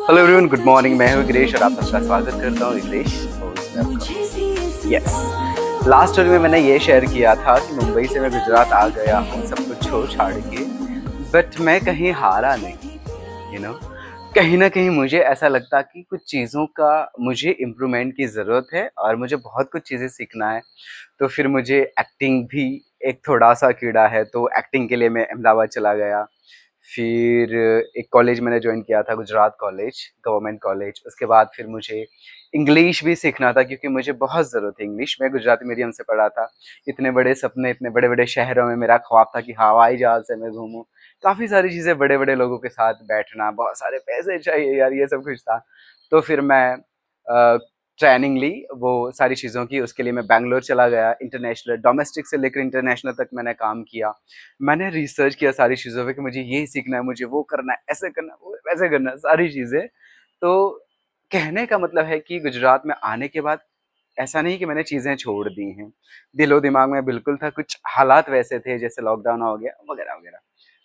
Hello everyone, good morning. मैं हूँ गिरीश और आप सबका स्वागत करता हूँ गिरीश पोस्ट में आपका। यस, लास्ट स्टोरी में मैंने ये शेयर किया था कि मुंबई से मैं गुजरात आ गया हूँ सब कुछ छोड़ छाड़ के, बट मैं कहीं हारा नहीं। कहीं ना कहीं मुझे ऐसा लगता कि कुछ चीज़ों का मुझे इम्प्रूवमेंट की ज़रूरत है और मुझे बहुत कुछ चीज़ें सीखना है। तो फिर मुझे एक्टिंग भी एक थोड़ा सा कीड़ा है, तो एक्टिंग के लिए मैं अहमदाबाद चला गया। फिर एक कॉलेज मैंने ज्वाइन किया था, गुजरात कॉलेज, गवर्नमेंट कॉलेज। उसके बाद फिर मुझे इंग्लिश भी सीखना था क्योंकि मुझे बहुत ज़रूरत है इंग्लिश। मैं गुजराती मीडियम से पढ़ा था। इतने बड़े सपने, इतने बड़े बड़े शहरों में मेरा ख्वाब था कि हवाई जहाज़ से मैं घूमूं। काफ़ी सारी चीज़ें, बड़े बड़े लोगों के साथ बैठना, बहुत सारे पैसे चाहिए यार, ये सब कुछ था। तो फिर मैं ट्रेनिंग ली वो सारी चीज़ों की। उसके लिए मैं बैंगलोर चला गया। इंटरनेशनल, डोमेस्टिक से लेकर इंटरनेशनल तक मैंने काम किया। मैंने रिसर्च किया सारी चीज़ों पे कि मुझे ये सीखना है, मुझे वो करना है, ऐसे करना है, वो वैसे करना है, सारी चीज़ें। तो कहने का मतलब है कि गुजरात में आने के बाद ऐसा नहीं कि मैंने चीज़ें छोड़ दी हैं। दिलो-दिमाग में बिल्कुल था, कुछ हालात वैसे थे जैसे लॉकडाउन हो गया वगैरह-वगैरह।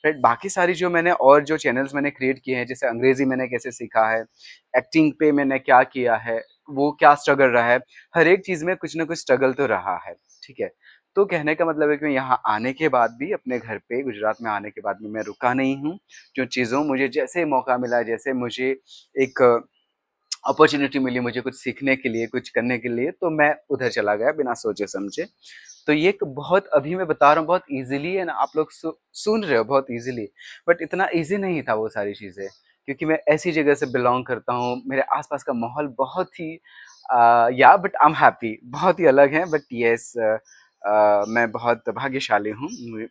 राइट, बाकी सारी जो मैंने और जो चैनल्स मैंने क्रिएट किए हैं, जैसे अंग्रेज़ी मैंने कैसे सीखा है, एक्टिंग पे मैंने क्या किया है, वो क्या स्ट्रगल रहा है, हर एक चीज़ में कुछ न कुछ स्ट्रगल तो रहा है, ठीक है? तो कहने का मतलब है कि मैं यहाँ आने के बाद भी, अपने घर पे गुजरात में आने के बाद भी मैं रुका नहीं हूँ। जो चीज़ों मुझे जैसे मौका मिला, जैसे मुझे एक अपॉर्च्युनिटी मिली मुझे कुछ सीखने के लिए, कुछ करने के लिए, तो मैं उधर चला गया बिना सोचे-समझे। तो ये एक बहुत, अभी मैं बता रहा हूँ बहुत ईज़िली है ना, आप लोग सुन रहे हो बहुत ईज़िली, बट इतना ईज़ी नहीं था वो सारी चीज़ें, क्योंकि मैं ऐसी जगह से बिलॉन्ग करता हूँ। मेरे आस-पास का माहौल बहुत ही या बट आई एम हैप्पी, बहुत ही अलग है, बट येस, मैं बहुत भाग्यशाली हूँ।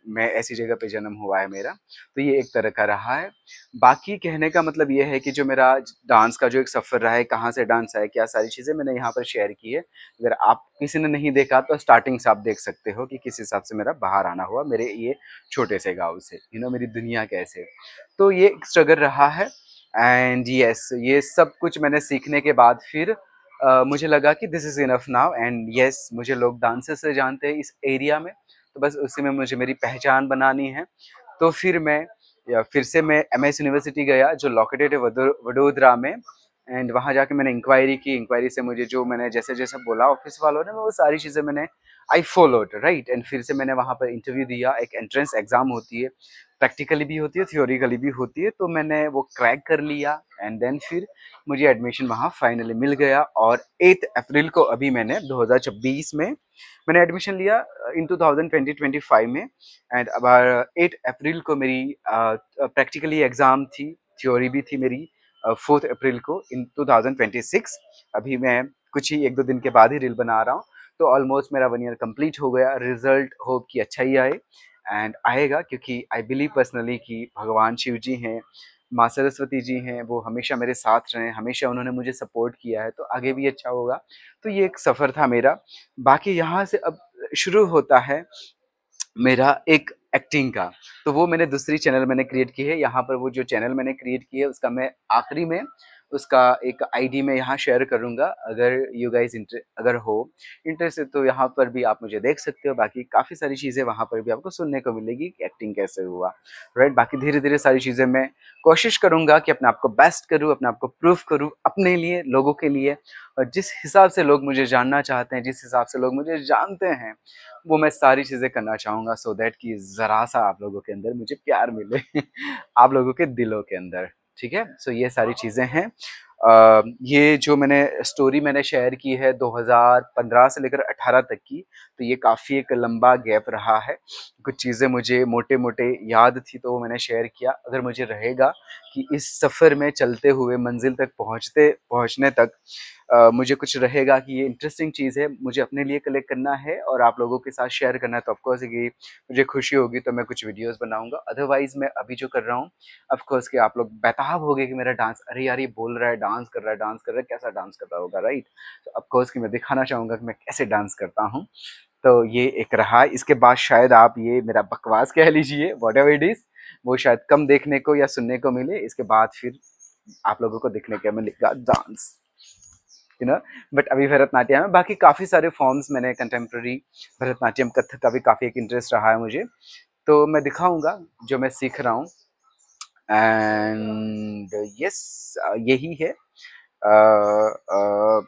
मैं ऐसी जगह पे जन्म हुआ है मेरा, तो ये एक तरह का रहा है। बाकी कहने का मतलब ये है कि जो मेरा डांस का जो एक सफ़र रहा है, कहाँ से डांस आया, क्या सारी चीज़ें मैंने यहाँ पर शेयर की है। अगर आप किसी ने नहीं देखा तो स्टार्टिंग से आप देख सकते हो कि किस हिसाब से मेरा बाहर आना हुआ, मेरे ये छोटे से गाँव से, मेरी दुनिया कैसे। तो ये एक स्ट्रगल रहा है। एंड यस, ये सब कुछ मैंने सीखने के बाद फिर मुझे लगा कि this is enough now. And yes, मुझे लोग डांसेस से जानते हैं इस एरिया में, तो बस उसी में मुझे मेरी पहचान बनानी है। तो फिर से मैं एमएस यूनिवर्सिटी गया जो लोकेटेड है वडोदरा में। एंड वहाँ जाके मैंने इंक्वायरी की। इंक्वायरी से मुझे जो मैंने जैसे-जैसे बोला ऑफ़िस वालों ने, वो सारी चीज़ें मैंने आई फ़ॉलोड, राइट। एंड फिर से मैंने वहाँ पर इंटरव्यू दिया। एक एंट्रेंस एग्ज़ाम होती है, प्रैक्टिकली भी होती है, थ्योरेटिकली भी होती है, तो मैंने वो क्रैक कर लिया। एंड देन फिर मुझे एडमिशन वहाँ फाइनली मिल गया। और 8 अप्रैल को, अभी मैंने 2026 में मैंने एडमिशन लिया, इन 2025 में। एंड अब 8 अप्रैल को मेरी प्रैक्टिकली एग्ज़ाम थी, थ्योरी भी थी मेरी 4 अप्रैल को इन 2026। अभी मैं कुछ ही 1-2 दिन के बाद ही रील बना रहा हूँ, तो ऑलमोस्ट मेरा 1 ईयर कंप्लीट हो गया। रिज़ल्ट होप कि अच्छा ही आए, एंड आएगा, क्योंकि आई बिलीव पर्सनली कि भगवान शिव जी हैं, माँ सरस्वती जी हैं, वो हमेशा मेरे साथ रहे, हमेशा उन्होंने मुझे सपोर्ट किया है, तो आगे भी अच्छा होगा। तो ये एक सफ़र था मेरा। बाकी यहाँ से अब शुरू होता है मेरा एक एक्टिंग का। तो वो मैंने दूसरी चैनल मैंने क्रिएट की है। यहाँ पर वो जो चैनल मैंने क्रिएट की है उसका मैं आखिरी में उसका एक आईडी मैं यहाँ शेयर करूँगा। अगर यू गाइस अगर हो इंटरेस्टेड तो यहाँ पर भी आप मुझे देख सकते हो। बाकी काफ़ी सारी चीज़ें वहाँ पर भी आपको सुनने को मिलेगी कि एक्टिंग कैसे हुआ, राइट। बाकी धीरे-धीरे सारी चीज़ें मैं कोशिश करूँगा कि अपने आप को बेस्ट करूँ, अपने आप को प्रूव करूँ अपने लिए, लोगों के लिए। और जिस हिसाब से लोग मुझे जानना चाहते हैं, जिस हिसाब से लोग मुझे जानते हैं, वो मैं सारी चीज़ें करना चाहूँगा, सो दैट कि ज़रा-सा आप लोगों के अंदर मुझे प्यार मिले आप लोगों के दिलों के अंदर, ठीक है? सो ये सारी चीज़ें हैं। ये जो मैंने स्टोरी मैंने शेयर की है 2015 से लेकर 18 तक की, तो ये काफ़ी एक लंबा गैप रहा है। कुछ चीज़ें मुझे मोटे-मोटे याद थी, तो वो मैंने शेयर किया। अगर मुझे रहेगा कि इस सफ़र में चलते हुए मंज़िल तक पहुँचने तक मुझे कुछ रहेगा कि ये इंटरेस्टिंग चीज़ है, मुझे अपने लिए कलेक्ट करना है और आप लोगों के साथ शेयर करना है, तो ऑफ़ कोर्स ये मुझे खुशी होगी, तो मैं कुछ वीडियोज़ बनाऊँगा। अदरवाइज़ मैं अभी जो कर रहा हूँ, ऑफ़ कोर्स कि आप लोग बेताब हो गए कि मेरा डांस, अरे यार ये बोल रहा है, डांस कर रहा है, कैसा डांस कर रहा होगा, राइट? तो ऑफ़ कोर्स कि मैं दिखाना चाहूँगा कि मैं कैसे डांस करता हूँ। तो ये एक रहा। इसके बाद शायद आप ये मेरा बकवास कह लीजिए, व्हाटएवर इट इज़, वो शायद कम देखने को या सुनने को मिले। इसके बाद फिर आप लोगों को दिखने को मिलेगा डांस, यू नो। बट अभी भरतनाट्यम है। बाकी काफ़ी सारे फॉर्म्स मैंने कंटेम्प्रेरी, भरतनाट्यम, कथक का भी काफ़ी एक इंटरेस्ट रहा है मुझे, तो मैं दिखाऊंगा जो मैं सीख रहा हूँ। एंड यस यही है। अ, अ,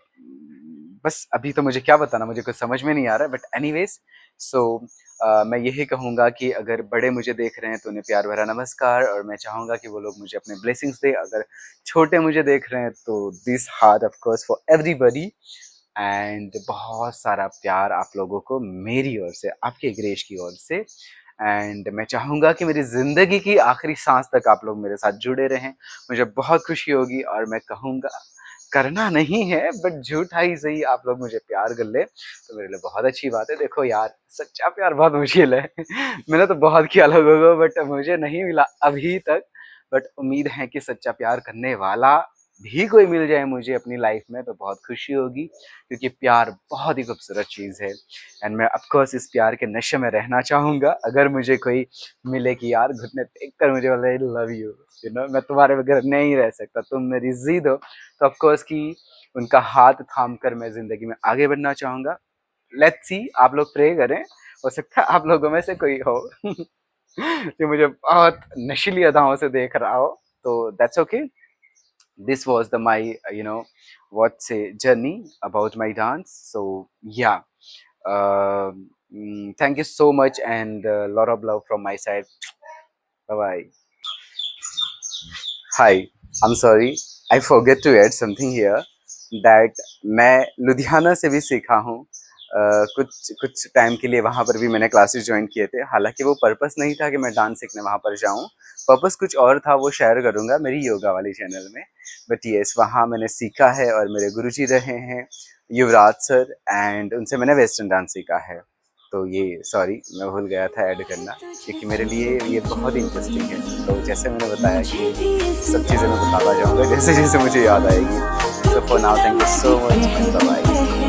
बस अभी तो मुझे क्या बताना, मुझे कुछ समझ में नहीं आ रहा है, बट एनीवेज सो मैं यही कहूँगा कि अगर बड़े मुझे देख रहे हैं तो उन्हें प्यार भरा नमस्कार, और मैं चाहूँगा कि वो लोग मुझे अपने ब्लेसिंग्स दें। अगर छोटे मुझे देख रहे हैं तो this heart of course for everybody, and बहुत सारा प्यार आप लोगों को मेरी ओर से, आपके ग्रेश की ओर से। एंड मैं चाहूँगा कि मेरी ज़िंदगी की आखिरी सांस तक आप लोग मेरे साथ जुड़े रहें। मुझे बहुत खुशी होगी, और मैं कहूँगा करना नहीं है बट झूठा ही सही आप लोग मुझे प्यार कर ले तो मेरे लिए बहुत अच्छी बात है। देखो यार, सच्चा प्यार बहुत मुश्किल है मैंने तो बहुत किया लोगों को, बट मुझे नहीं मिला अभी तक। बट उम्मीद है कि सच्चा प्यार करने वाला भी कोई मिल जाए मुझे अपनी लाइफ में तो बहुत खुशी होगी, क्योंकि प्यार बहुत ही खूबसूरत चीज़ है। एंड मैं ऑफ कोर्स इस प्यार के नशे में रहना चाहूँगा। अगर मुझे कोई मिले कि यार घुटने टेक कर मुझे बोले लव यू नो मैं तुम्हारे बगैर नहीं रह सकता, तुम मेरी जिद हो, तो ऑफ कोर्स कि उनका हाथ थाम कर मैं ज़िंदगी में आगे बढ़ना चाहूँगा। लेट्स सी, आप लोग प्रे करें, हो सकता है आप लोगों में से कोई हो जो मुझे बहुत नशीली अदाओं से देख रहा हो, तो that's okay. This was the my what say journey about my dance. So yeah, thank you so much, and a lot of love from my side. Bye bye. Hi, I'm sorry, I forget to add something here that मैं लुधियाना से भी सीखा हूँ। कुछ कुछ time के लिए वहाँ पर भी मैंने क्लासेस ज्वाइन किए थे। हालांकि वो पर्पस नहीं था कि मैं डांस सीखने वहाँ पर जाऊँ, पर्पस कुछ और था, वो शेयर करूँगा मेरी योगा वाली चैनल में। बट येस, वहाँ मैंने सीखा है, और मेरे गुरुजी रहे हैं युवराज सर, एंड उनसे मैंने वेस्टर्न डांस सीखा है। तो ये सॉरी मैं भूल गया था ऐड करना, क्योंकि मेरे लिए ये बहुत इंटरेस्टिंग है। तो जैसे मैंने बताया कि सब चीज़ें मैं बताता जाऊँगा जैसे जैसे मुझे याद आएगी। So for now, thank you so much, and bye bye.